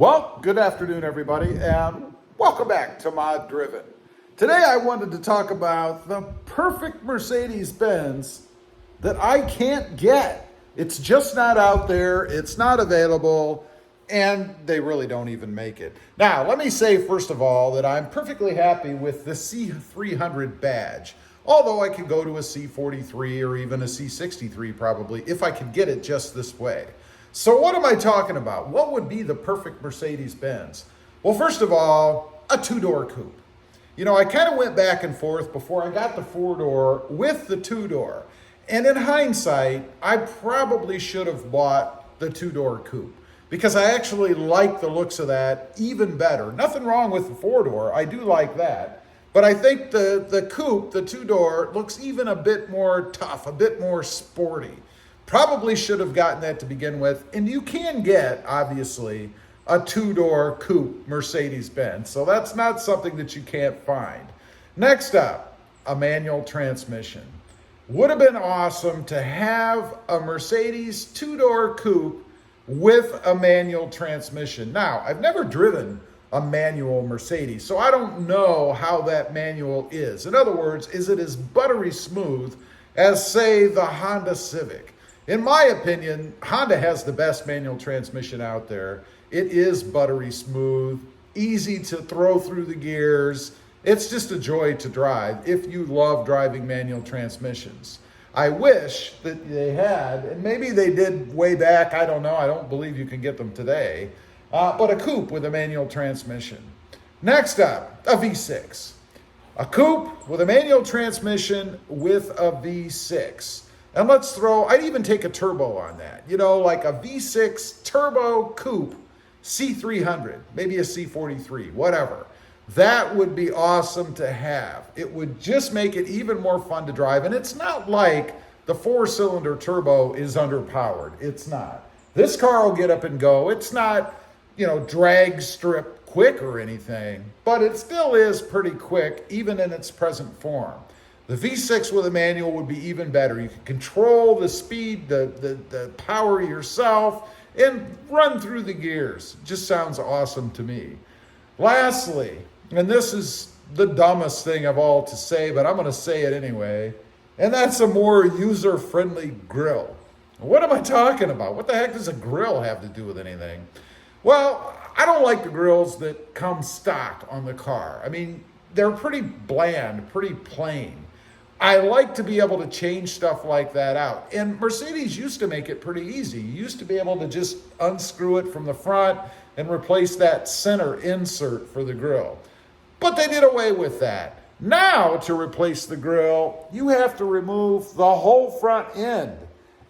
Well, good afternoon, everybody, and welcome back to Mod Driven. Today I wanted to talk about the perfect Mercedes Benz that I can't get. It's just not out there, it's not available, and they really don't even make it. Now, let me say first of all that I'm perfectly happy with the C300 badge, although I could go to a C43 or even a C63 probably if I could get it just this way. So what am I talking about? What would be the perfect Mercedes Benz? Well, first of all, a two-door coupe. You know, I kind of went back and forth before I got the four-door with the two-door. And in hindsight, I probably should have bought the two-door coupe because I actually like the looks of that even better. Nothing wrong with the four-door. I do like that. But I think the coupe, the two-door, looks even a bit more tough, a bit more sporty. Probably should have gotten that to begin with. And you can get, obviously, a two-door coupe Mercedes Benz. So that's not something that you can't find. Next up, a manual transmission. Would have been awesome to have a Mercedes two-door coupe with a manual transmission. Now, I've never driven a manual Mercedes, so I don't know how that manual is. In other words, is it as buttery smooth as, say, the Honda Civic? In my opinion, Honda has the best manual transmission out there. It is buttery smooth, easy to throw through the gears. It's just a joy to drive if you love driving manual transmissions. I wish that they had, and maybe they did way back, I don't know, I don't believe you can get them today, but a coupe with a manual transmission. Next up, a V6. A coupe with a manual transmission with a V6. And I'd even take a turbo on that. You know, like a V6 turbo coupe C300, maybe a C43, whatever. That would be awesome to have. It would just make it even more fun to drive. And it's not like the four-cylinder turbo is underpowered. It's not. This car will get up and go. It's not, drag strip quick or anything, but it still is pretty quick, even in its present form. The V6 with a manual would be even better. You can control the speed, the power yourself, and run through the gears. It just sounds awesome to me. Lastly, and this is the dumbest thing of all to say, but I'm going to say it anyway, and that's a more user-friendly grill. What am I talking about? What the heck does a grill have to do with anything? Well, I don't like the grills that come stock on the car. I mean, they're pretty bland, pretty plain. I like to be able to change stuff like that out. And Mercedes used to make it pretty easy. You used to be able to just unscrew it from the front and replace that center insert for the grill. But they did away with that. Now, to replace the grill, you have to remove the whole front end.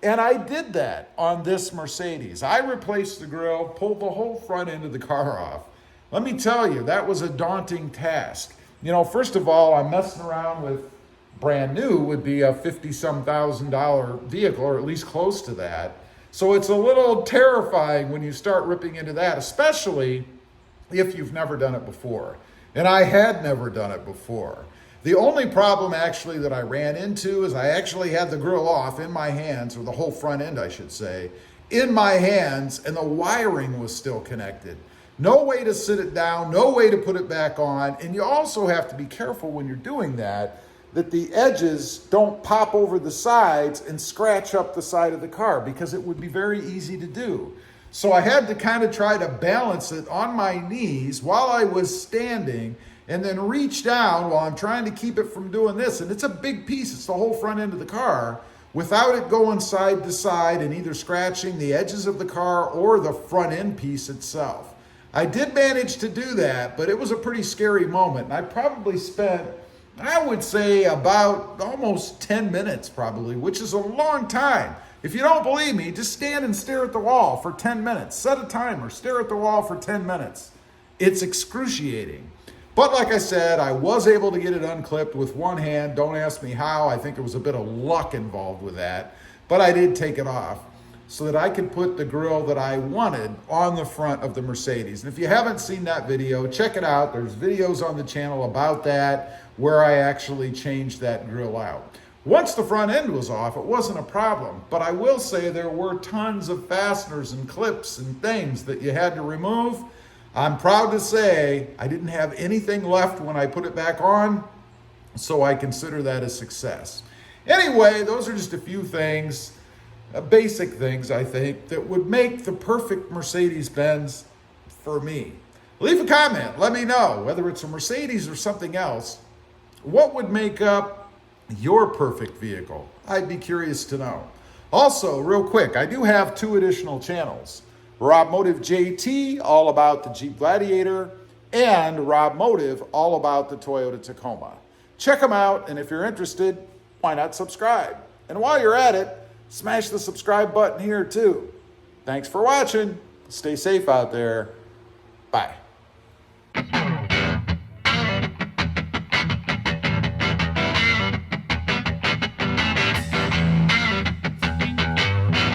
And I did that on this Mercedes. I replaced the grill, pulled the whole front end of the car off. Let me tell you, that was a daunting task. First of all, I'm messing around with brand new would be a $50-some thousand vehicle, or at least close to that. So it's a little terrifying when you start ripping into that, especially if you've never done it before. And I had never done it before. The only problem actually that I ran into is I actually had the grill off in my hands, or the whole front end, I should say, in my hands, and the wiring was still connected. No way to sit it down, no way to put it back on. And you also have to be careful when you're doing that the edges don't pop over the sides and scratch up the side of the car, because it would be very easy to do. So I had to kind of try to balance it on my knees while I was standing, and then reach down while I'm trying to keep it from doing this. And it's a big piece, it's the whole front end of the car, without it going side to side and either scratching the edges of the car or the front end piece itself. I did manage to do that, but it was a pretty scary moment. And I probably spent, I would say, about almost 10 minutes probably, which is a long time. If you don't believe me, just stand and stare at the wall for 10 minutes. Set a timer, stare at the wall for 10 minutes. It's excruciating. But like I said, I was able to get it unclipped with one hand. Don't ask me how. I think there was a bit of luck involved with that. But I did take it off so that I could put the grille that I wanted on the front of the Mercedes. And if you haven't seen that video, check it out. There's videos on the channel about that, where I actually changed that grille out. Once the front end was off, it wasn't a problem. But I will say there were tons of fasteners and clips and things that you had to remove. I'm proud to say I didn't have anything left when I put it back on, so I consider that a success. Anyway, those are just a few things, basic things, I think, that would make the perfect Mercedes Benz for me. Leave a comment. Let me know, whether it's a Mercedes or something else, what would make up your perfect vehicle? I'd be curious to know. Also, real quick, I do have 2 additional channels. Rob Motive JT, all about the Jeep Gladiator, and Rob Motive, all about the Toyota Tacoma. Check them out, and if you're interested, why not subscribe? And while you're at it, smash the subscribe button here too. Thanks for watching. Stay safe out there. Bye.